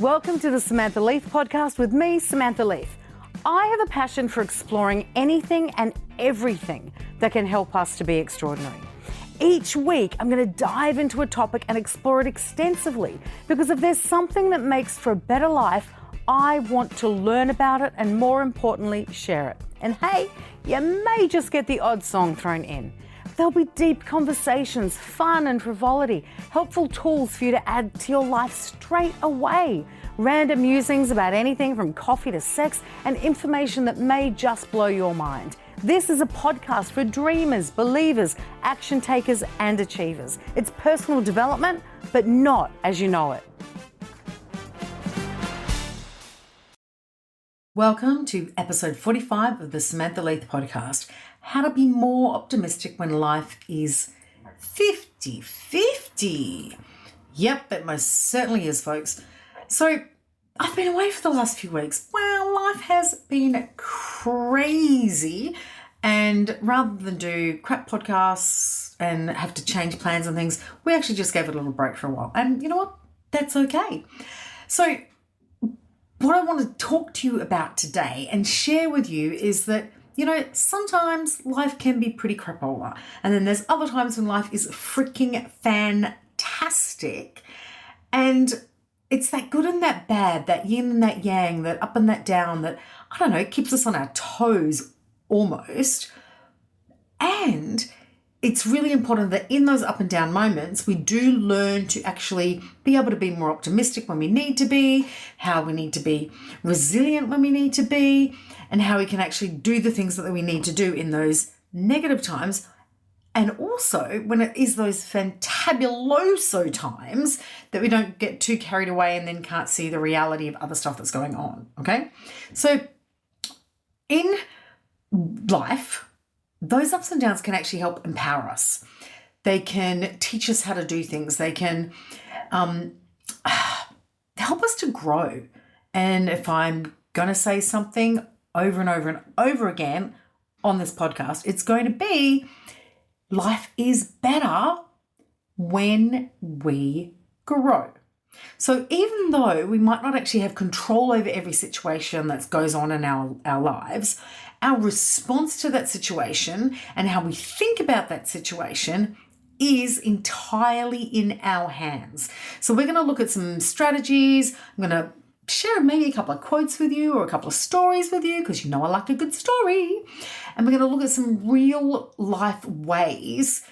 welcome to the Samantha Leith podcast with me, Samantha Leith. I have a passion for exploring anything and everything that can help us to be extraordinary. Each week, I'm going to dive into a topic and explore it extensively because if there's something that makes for a better life, I want to learn about it and, more importantly, share it. And hey, you may just get the odd song thrown in. There'll be deep conversations, fun and frivolity, helpful tools for you to add to your life straight away, random musings about anything from coffee to sex, and information that may just blow your mind. This is a podcast for dreamers, believers, action takers, and achievers. It's personal development, but not as you know it. Welcome to episode 45 of the Samantha Leith podcast. How to be more optimistic when life is 50-50. Yep, it most certainly is, folks. So I've been away for the last few weeks. Wow, life has been crazy. And rather than do crap podcasts and have to change plans and things, we actually just gave it a little break for a while. And you know what? That's okay. So what I want to talk to you about today and share with you is that, you know, sometimes life can be pretty crapola. And then there's other times when life is freaking fantastic. And it's that good and that bad, that yin and that yang, that up and that down, that, I don't know, keeps us on our toes almost. And it's really important that in those up and down moments, we do learn to actually be able to be more optimistic when we need to be, how we need to be resilient when we need to be, and how we can actually do the things that we need to do in those negative times. And also when it is those fantabuloso times that we don't get too carried away and then can't see the reality of other stuff that's going on, okay? So in life, those ups and downs can actually help empower us. They can teach us how to do things. They can help us to grow. And if I'm going to say something over and over and over again on this podcast, it's going to be life is better when we grow. So even though we might not actually have control over every situation that goes on in our lives, our response to that situation and how we think about that situation is entirely in our hands. So we're going to look at some strategies. I'm going to share maybe a couple of quotes with you or a couple of stories with you because you know I like a good story. And we're going to look at some real life ways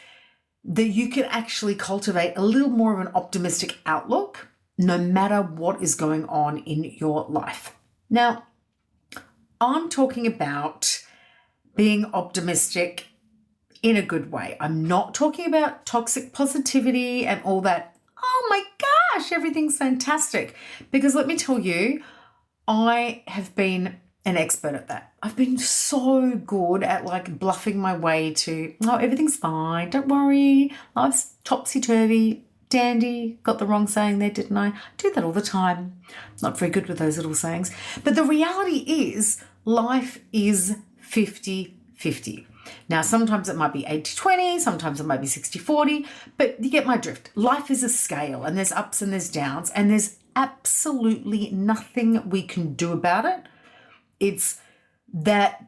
that you can actually cultivate a little more of an optimistic outlook no matter what is going on in your life. Now, I'm talking about being optimistic in a good way. I'm not talking about toxic positivity and all that. Oh my gosh, everything's fantastic. Because let me tell you, I have been an expert at that. I've been so good at like bluffing my way to, oh, everything's fine. Don't worry. Life's topsy-turvy. Dandy, got the wrong saying there, didn't I? Do that all the time. Not very good with those little sayings. But the reality is life is 50-50. Now, sometimes it might be 80-20, sometimes it might be 60-40, but you get my drift. Life is a scale and there's ups and there's downs and there's absolutely nothing we can do about it. It's that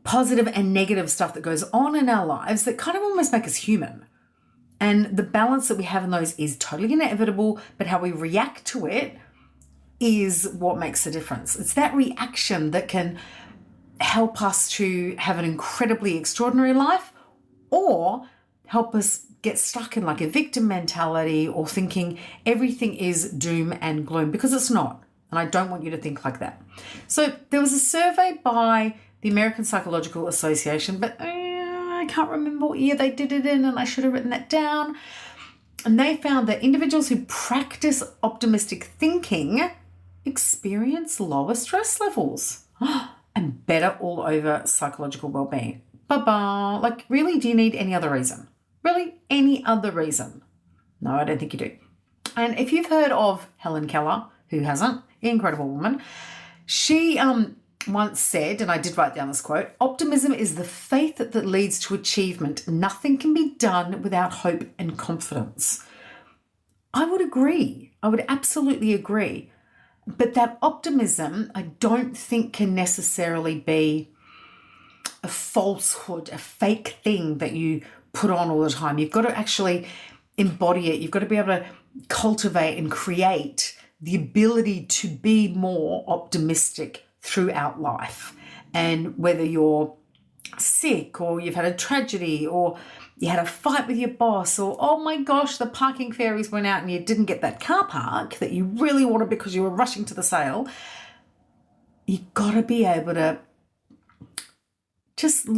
positive and negative stuff that goes on in our lives that kind of almost make us human. And the balance that we have in those is totally inevitable, but how we react to it is what makes the difference. It's that reaction that can help us to have an incredibly extraordinary life or help us get stuck in like a victim mentality or thinking everything is doom and gloom, because it's not. And I don't want you to think like that. So there was a survey by the American Psychological Association, but I can't remember what year they did it in, and I should have written that down. And they found that individuals who practice optimistic thinking experience lower stress levels and better all over psychological well-being. Ba-ba. Like, really, do you need any other reason? Really, any other reason? No, I don't think you do. And if you've heard of Helen Keller, who hasn't, incredible woman, she once said, and I did write down this quote, optimism is the faith that leads to achievement. Nothing can be done without hope and confidence. I would agree. I would absolutely agree. But that optimism, I don't think can necessarily be a falsehood, a fake thing that you put on all the time. You've got to actually embody it. You've got to be able to cultivate and create the ability to be more optimistic throughout life. And whether you're sick or you've had a tragedy or you had a fight with your boss or, oh my gosh, the parking fairies went out and you didn't get that car park that you really wanted because you were rushing to the sale, you've got to be able to just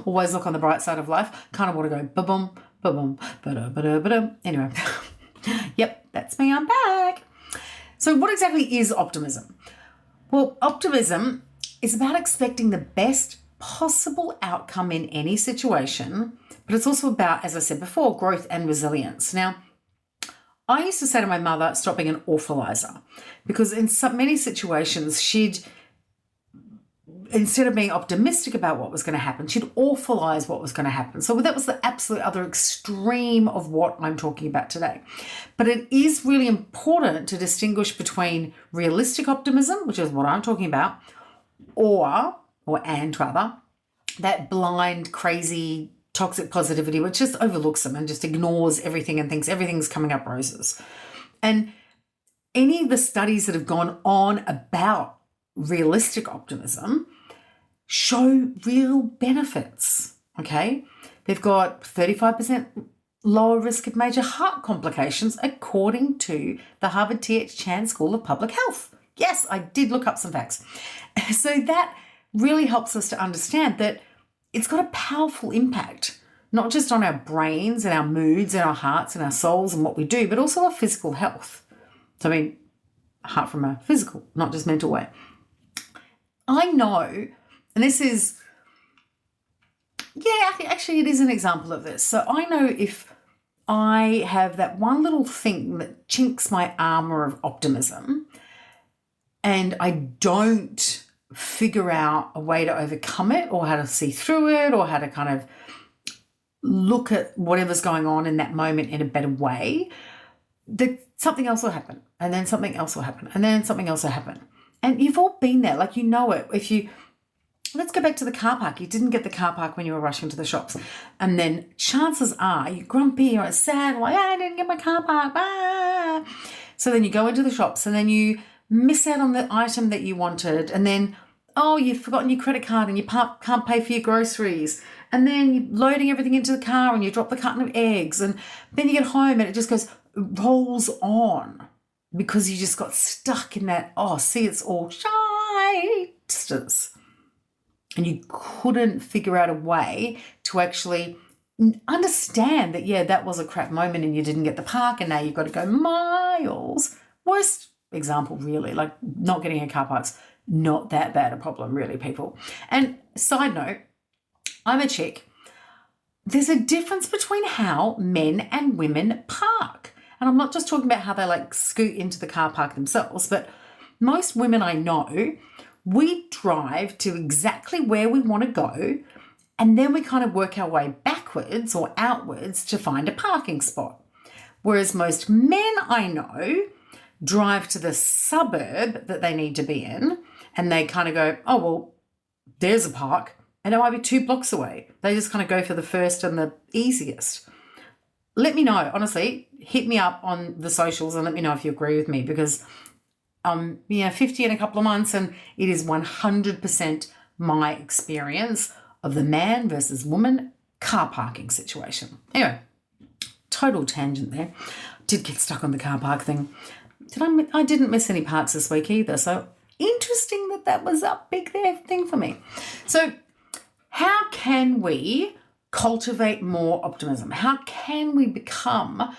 always look on the bright side of life. Kind of want to go ba-boom, ba-boom, ba-da. Anyway, yep, that's me, I'm back. So what exactly is optimism? Well, optimism is about expecting the best possible outcome in any situation, but it's also about, as I said before, growth and resilience. Now, I used to say to my mother, stop being an awfulizer, because in many situations, instead of being optimistic about what was going to happen, she'd awfulize what was going to happen. So that was the absolute other extreme of what I'm talking about today. But it is really important to distinguish between realistic optimism, which is what I'm talking about, and that blind, crazy, toxic positivity, which just overlooks them and just ignores everything and thinks everything's coming up roses. And any of the studies that have gone on about realistic optimism show real benefits, okay? They've got 35% lower risk of major heart complications according to the Harvard T.H. Chan School of Public Health. Yes, I did look up some facts. So that really helps us to understand that it's got a powerful impact, not just on our brains and our moods and our hearts and our souls and what we do, but also our physical health. So, I mean, heart from a physical, not just mental way. I know, and this is, actually it is an example of this. So I know if I have that one little thing that chinks my armor of optimism and I don't figure out a way to overcome it or how to see through it or how to kind of look at whatever's going on in that moment in a better way, that something else will happen, and then something else will happen, and then something else will happen. And you've all been there, like you know it. Let's go back to the car park. You didn't get the car park when you were rushing to the shops. And then chances are you're grumpy, you're sad, like, I didn't get my car park. Ah. So then you go into the shops and then you miss out on the item that you wanted. And then, you've forgotten your credit card and you can't pay for your groceries. And then you're loading everything into the car and you drop the carton of eggs. And then you get home and it just rolls on because you just got stuck in that, it's all shysters. And you couldn't figure out a way to actually understand that, that was a crap moment and you didn't get the park and now you've got to go miles. Worst example, really, like not getting a car park's not that bad a problem, really, people. And side note, I'm a chick. There's a difference between how men and women park. And I'm not just talking about how they like scoot into the car park themselves, but most women I know, we drive to exactly where we want to go, and then we kind of work our way backwards or outwards to find a parking spot. Whereas most men I know drive to the suburb that they need to be in, and they kind of go, there's a park, and it might be 2 blocks away. They just kind of go for the first and the easiest. Let me know, honestly, hit me up on the socials and let me know if you agree with me, because 50 in a couple of months, and it is 100% my experience of the man versus woman car parking situation. Anyway, total tangent there. Did get stuck on the car park thing. I didn't miss any parks this week either, so interesting that was a big thing for me. So how can we cultivate more optimism? How can we become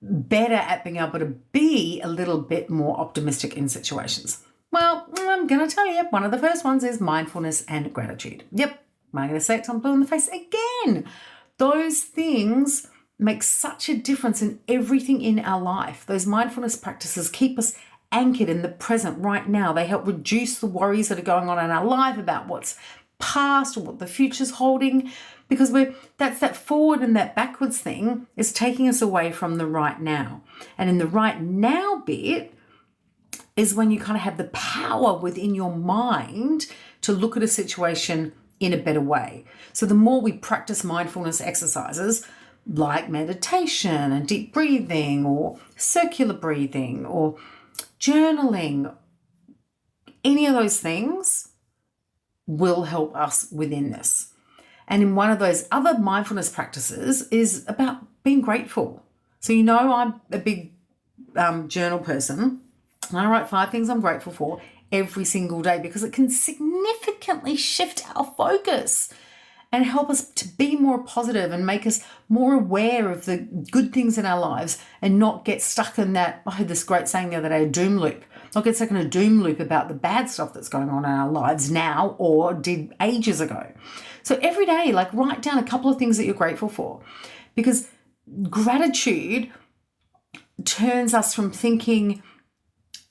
better at being able to be a little bit more optimistic in situations? Well, I'm going to tell you, one of the first ones is mindfulness and gratitude. Yep, I'm going to say it till I'm blue in the face again. Those things make such a difference in everything in our life. Those mindfulness practices keep us anchored in the present right now. They help reduce the worries that are going on in our life about what's past or what the future's holding, because that's that forward and that backwards thing is taking us away from the right now. And in the right now bit, is when you kind of have the power within your mind to look at a situation in a better way. So the more we practice mindfulness exercises like meditation and deep breathing or circular breathing or journaling, any of those things will help us within this. And in one of those other mindfulness practices is about being grateful. So I'm a big journal person, and I write 5 things I'm grateful for every single day because it can significantly shift our focus and help us to be more positive and make us more aware of the good things in our lives and not get stuck in that, I heard this great saying the other day, a doom loop. Not get stuck in a doom loop about the bad stuff that's going on in our lives now or did ages ago. So every day, write down a couple of things that you're grateful for, because gratitude turns us from thinking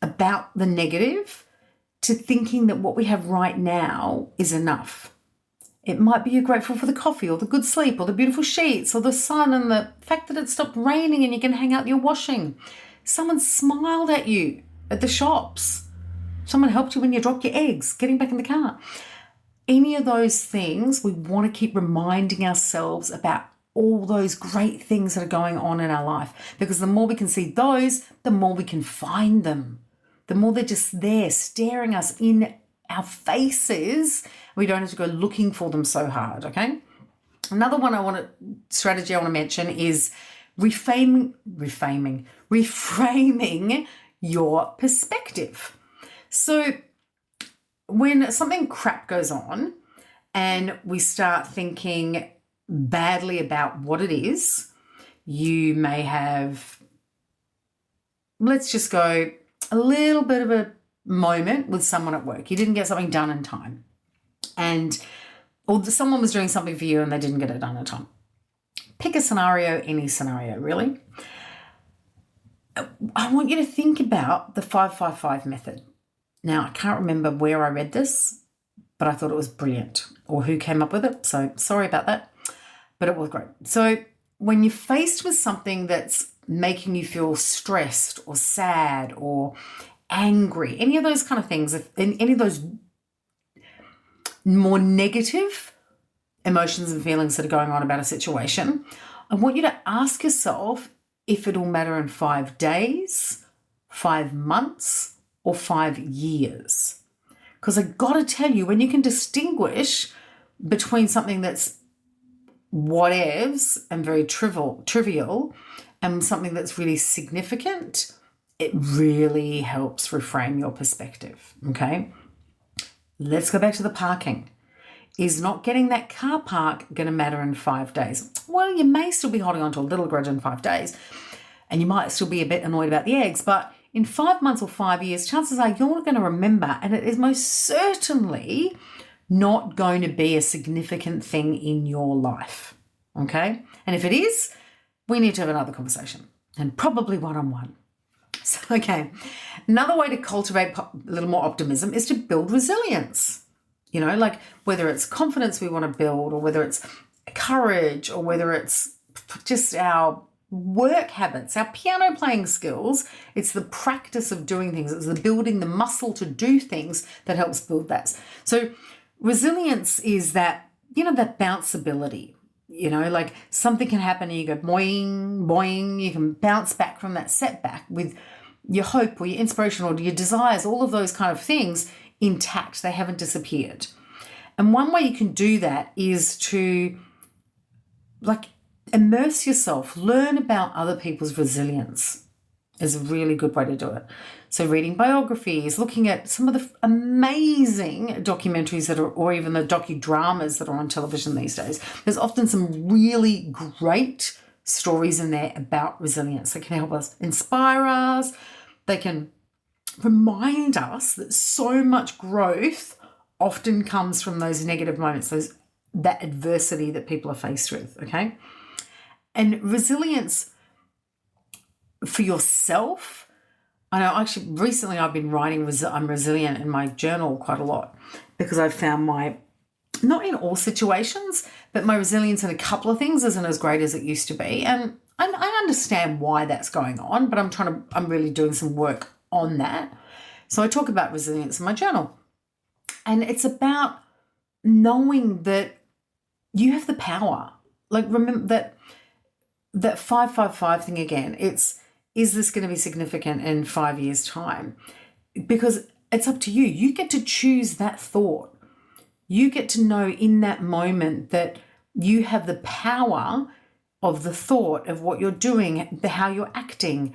about the negative to thinking that what we have right now is enough. It might be you're grateful for the coffee or the good sleep or the beautiful sheets or the sun and the fact that it stopped raining and you can hang out your washing. Someone smiled at you at the shops. Someone helped you when you dropped your eggs, getting back in the car. Any of those things, we want to keep reminding ourselves about all those great things that are going on in our life, because the more we can see those, the more we can find them. The more they're just there staring us in our faces, we don't have to go looking for them so hard, okay? Another strategy I want to mention is reframing your perspective. So when something crap goes on and we start thinking badly about what it is, you may have, let's just go, a little bit of a moment with someone at work. You didn't get something done in time, or someone was doing something for you and they didn't get it done in time. Pick a scenario, any scenario, really. I want you to think about the 5-5-5 method. Now, I can't remember where I read this, but I thought it was brilliant, or who came up with it. So sorry about that, but it was great. So when you're faced with something that's making you feel stressed or sad or angry, any of those kind of things, any of those more negative emotions and feelings that are going on about a situation, I want you to ask yourself if it'll matter in 5 days, 5 months, or 5 years. Because I got to tell you, when you can distinguish between something that's whatevs and very trivial and something that's really significant, it really helps reframe your perspective, okay? Let's go back to the parking. Is not getting that car park going to matter in 5 days? Well, you may still be holding on to a little grudge in 5 days, and you might still be a bit annoyed about the eggs, but in 5 months or 5 years, chances are you're going to remember, and it is most certainly not going to be a significant thing in your life, okay? And if it is, we need to have another conversation, and probably one-on-one. So, okay, another way to cultivate a little more optimism is to build resilience. Whether it's confidence we want to build, or whether it's courage, or whether it's just our work habits, our piano playing skills. It's the practice of doing things. It's the building the muscle to do things that helps build that. So resilience is that, that bounceability. Something can happen and you go boing, boing. You can bounce back from that setback with your hope or your inspiration or your desires, all of those kind of things intact. They haven't disappeared. And one way you can do that is to immerse yourself, learn about other people's resilience is a really good way to do it. So reading biographies, looking at some of the amazing documentaries or even the docudramas that are on television these days. There's often some really great stories in there about resilience that can help us, inspire us. They can remind us that so much growth often comes from those negative moments, that adversity that people are faced with, okay? And resilience for yourself, I know actually recently I've been writing I'm resilient in my journal quite a lot, because I've found not in all situations, but my resilience in a couple of things isn't as great as it used to be. And I understand why that's going on, but I'm really doing some work on that. So I talk about resilience in my journal. And it's about knowing that you have the power. Like, remember that 555 thing again. Is this going to be significant in 5 years' time? Because it's up to you. You get to choose that thought. You get to know in that moment that you have the power of the thought, of what you're doing, how you're acting,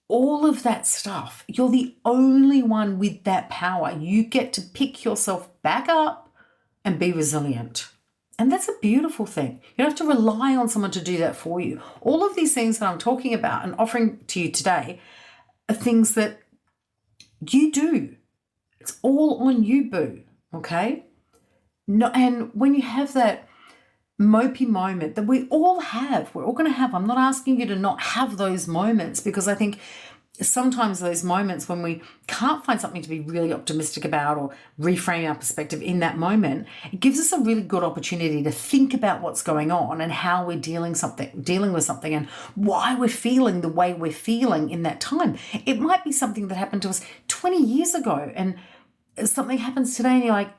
all of that stuff. You're the only one with that power. You get to pick yourself back up and be resilient. And that's a beautiful thing. You don't have to rely on someone to do that for you. All of these things that I'm talking about and offering to you today are things that you do. It's all on you, boo. Okay? No, and when you have that mopey moment that we all have, we're all going to have. I'm not asking you to not have those moments, because I think sometimes those moments when we can't find something to be really optimistic about or reframe our perspective in that moment, it gives us a really good opportunity to think about what's going on and how we're dealing with something and why we're feeling the way we're feeling in that time. It might be something that happened to us 20 years ago, and something happens today and you're like,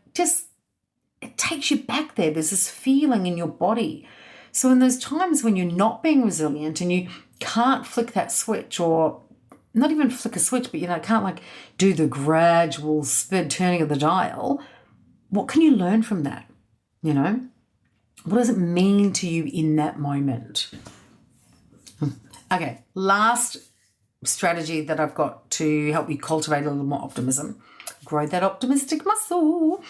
it takes you back there. There's this feeling in your body. So in those times when you're not being resilient and you can't flick that switch, or not even flick a switch, but can't like do the gradual turning of the dial, what can you learn from that? What does it mean to you in that moment? Okay, last strategy that I've got to help you cultivate a little more optimism, grow that optimistic muscle,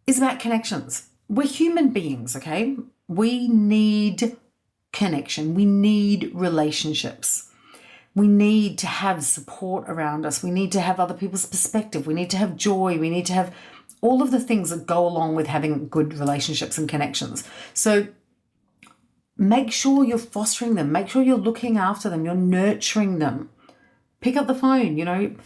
is about connections. We're human beings, okay? We need connection. We need relationships. We need to have support around us. We need to have other people's perspective. We need to have joy. We need to have all of the things that go along with having good relationships and connections. So make sure you're fostering them. Make sure you're looking after them. You're nurturing them. Pick up the phone,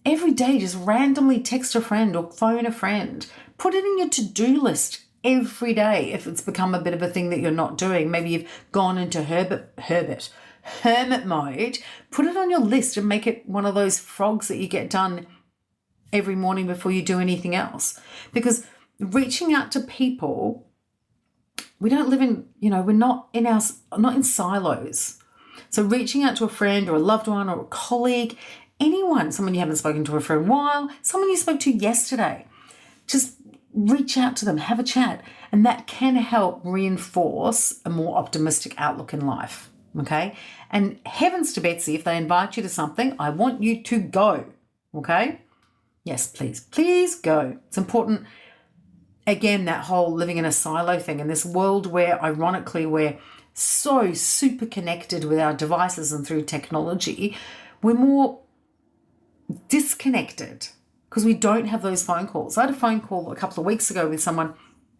every day, just randomly text a friend or phone a friend. Put it in your to-do list every day. If it's become a bit of a thing that you're not doing, maybe you've gone into hermit mode, put it on your list and make it one of those frogs that you get done every morning before you do anything else. Because reaching out to people, we don't live in, we're not in silos. So reaching out to a friend or a loved one or a colleague, someone you haven't spoken to for a while, someone you spoke to yesterday, just reach out to them, have a chat, and that can help reinforce a more optimistic outlook in life, okay? And heavens to Betsy, if they invite you to something, I want you to go, okay? Yes, please go. It's important. Again, that whole living in a silo thing in this world where, ironically, we're so super connected with our devices and through technology, we're more disconnected because we don't have those phone calls. I had a phone call a couple of weeks ago with someone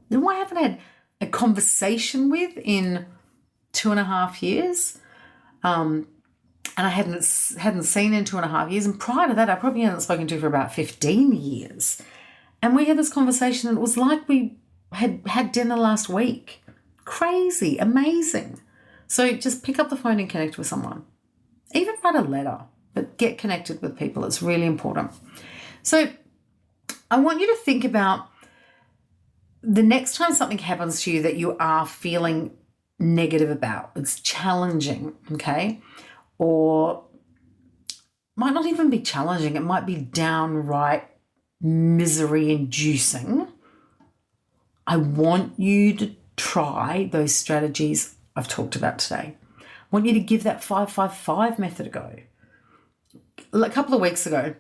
who I haven't had a conversation with in 2.5 years. And I hadn't seen in 2.5 years. And prior to that, I probably hadn't spoken to for about 15 years. And we had this conversation and it was like we had dinner last week. Crazy, amazing. So just pick up the phone and connect with someone. Even write a letter, but get connected with people. It's really important. So I want you to think about the next time something happens to you that you are feeling negative about. It's challenging, okay? Or might not even be challenging. It might be downright misery-inducing. I want you to try those strategies I've talked about today. I want you to give that 555 method a go. A couple of weeks ago,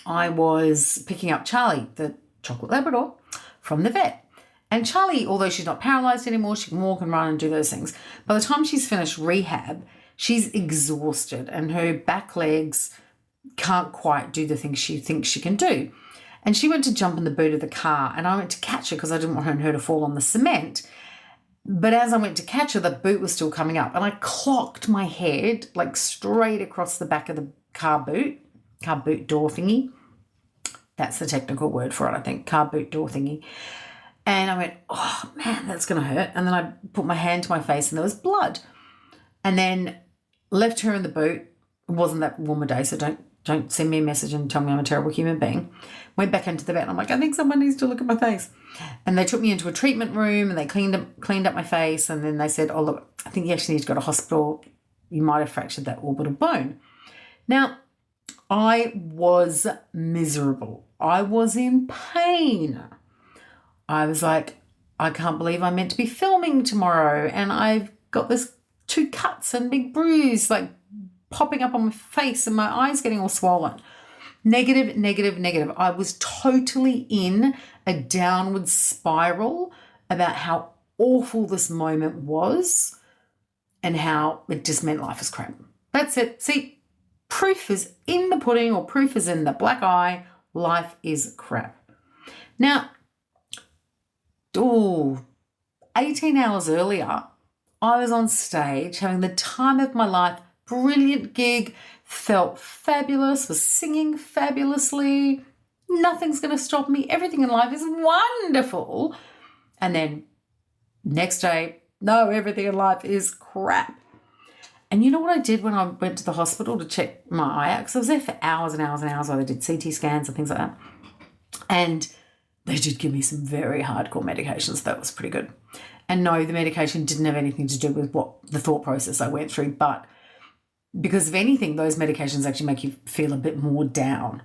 I was picking up Charlie, the chocolate Labrador, from the vet. And Charlie, although she's not paralyzed anymore, she can walk and run and do those things. By the time she's finished rehab, she's exhausted and her back legs can't quite do the things she thinks she can do. And she went to jump in the boot of the car and I went to catch her because I didn't want her to fall on the cement. But as I went to catch her, the boot was still coming up and I clocked my head like straight across the back of the car boot door thingy. That's the technical word for it, I think, car boot door thingy. And I went, oh man, that's going to hurt. And then I put my hand to my face and there was blood. And then left her in the boot. It wasn't that warm a day, so don't don't send me a message and tell me I'm a terrible human being. Went back into the vet and I'm like, I think someone needs to look at my face. And they took me into a treatment room and they cleaned up my face. And then they said, oh, look, I think you actually need to go to hospital. You might have fractured that orbital bone. Now, I was miserable. I was in pain. I was like, I can't believe I'm meant to be filming tomorrow. And I've got this 2 cuts and big bruise, like popping up on my face and my eyes getting all swollen. Negative, negative, negative. I was totally in a downward spiral about how awful this moment was and how it just meant life is crap. That's it. See, proof is in the pudding, or proof is in the black eye. Life is crap. Now, 18 hours earlier, I was on stage having the time of my life, brilliant gig, felt fabulous, was singing fabulously. Nothing's going to stop me. Everything in life is wonderful. And then next day, no, everything in life is crap. And you know what I did when I went to the hospital to check my eye out? Because I was there for hours and hours and hours while they did CT scans and things like that. And they did give me some very hardcore medications. That was pretty good. And no, the medication didn't have anything to do with what the thought process I went through. But because if anything, those medications actually make you feel a bit more down.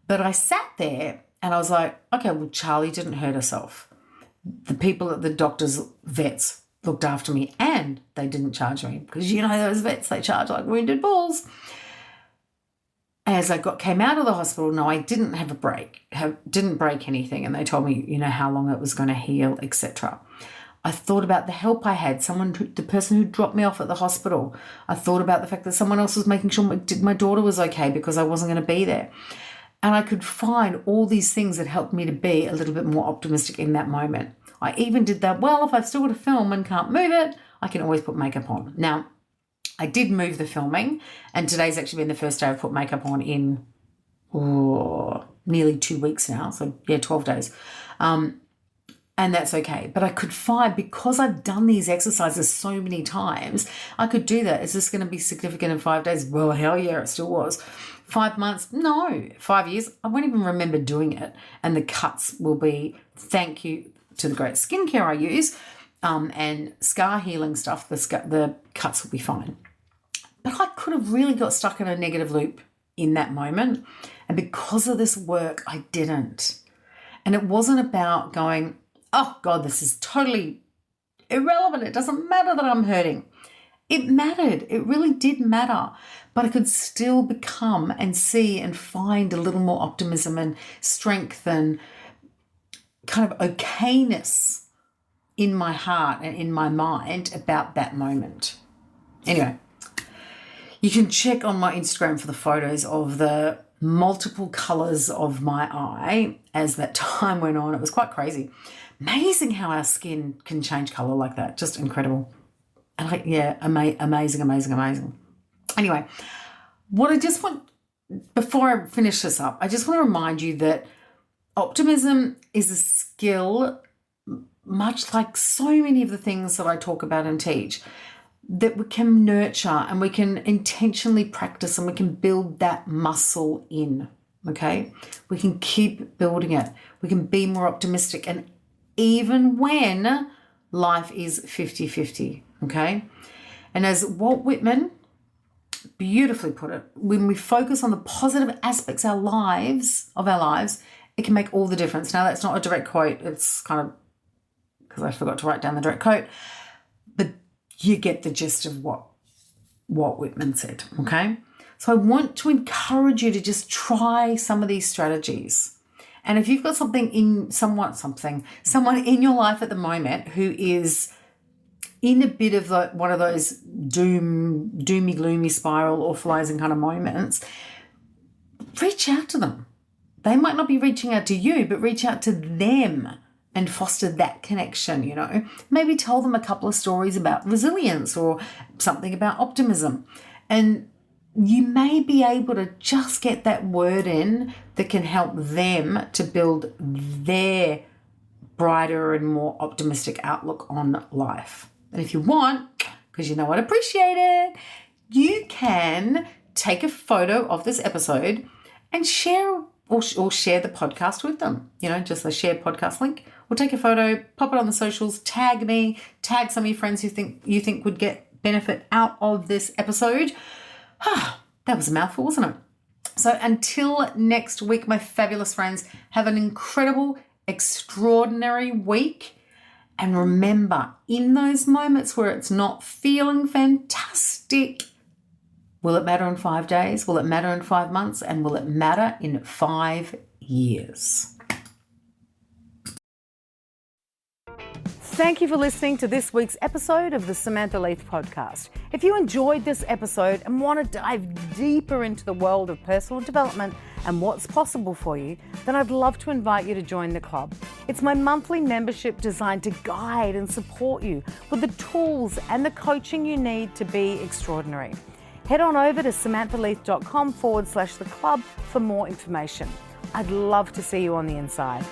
But I sat there and I was like, okay, well, Charlie didn't hurt herself. The people at the doctors, vets, looked after me and they didn't charge me, because you know those vets, they charge like wounded bulls. As I came out of the hospital, no, I didn't have a break, didn't break anything, and they told me, you know, how long it was going to heal, etc. I thought about the help I had, the person who dropped me off at the hospital. I thought about the fact that someone else was making sure my daughter was okay because I wasn't going to be there. And I could find all these things that helped me to be a little bit more optimistic in that moment. I even did that, well, if I've still got to film and can't move it, I can always put makeup on. Now, I did move the filming, and today's actually been the first day I've put makeup on in nearly 2 weeks now. So, 12 days. And that's okay. But I could find, because I've done these exercises so many times, I could do that. Is this going to be significant in 5 days? Well, hell yeah, it still was. 5 months? No. 5 years? I won't even remember doing it. And the cuts will be, thank you to the great skincare I use, and scar healing stuff, the cuts will be fine. But I could have really got stuck in a negative loop in that moment. And because of this work, I didn't. And it wasn't about going, oh God, this is totally irrelevant. It doesn't matter that I'm hurting. It mattered. It really did matter. But I could still become and see and find a little more optimism and strength and kind of okayness in my heart and in my mind about that moment. Anyway, you can check on my Instagram for the photos of the multiple colours of my eye as that time went on. It was quite crazy. Amazing how our skin can change colour like that. Just incredible. And amazing. Anyway, what I just want, before I finish this up, I just want to remind you that optimism is a skill, much like so many of the things that I talk about and teach, that we can nurture and we can intentionally practice and we can build that muscle in, okay? We can keep building it. We can be more optimistic, and even when life is 50-50, okay? And as Walt Whitman beautifully put it, when we focus on the positive aspects of our lives, it can make all the difference. Now, that's not a direct quote. It's kind of, because I forgot to write down the direct quote, but you get the gist of what Whitman said, okay? So I want to encourage you to just try some of these strategies. And if you've got someone in your life at the moment who is in a bit of one of those doomy, gloomy spiral or authorizing kind of moments, reach out to them. They might not be reaching out to you, but reach out to them and foster that connection, you know. Maybe tell them a couple of stories about resilience or something about optimism. And you may be able to just get that word in that can help them to build their brighter and more optimistic outlook on life. And if you want, because you know I'd appreciate it, you can take a photo of this episode and share or share the podcast with them. Just a shared podcast link. Or take a photo, pop it on the socials, tag me, tag some of your friends who you think would get benefit out of this episode. That was a mouthful, wasn't it? So until next week, my fabulous friends, have an incredible, extraordinary week. And remember, in those moments where it's not feeling fantastic, will it matter in 5 days? Will it matter in 5 months? And will it matter in 5 years? Thank you for listening to this week's episode of the Samantha Leith podcast. If you enjoyed this episode and want to dive deeper into the world of personal development and what's possible for you, then I'd love to invite you to join the club. It's my monthly membership designed to guide and support you with the tools and the coaching you need to be extraordinary. Head on over to samanthaleith.com/the club for more information. I'd love to see you on the inside.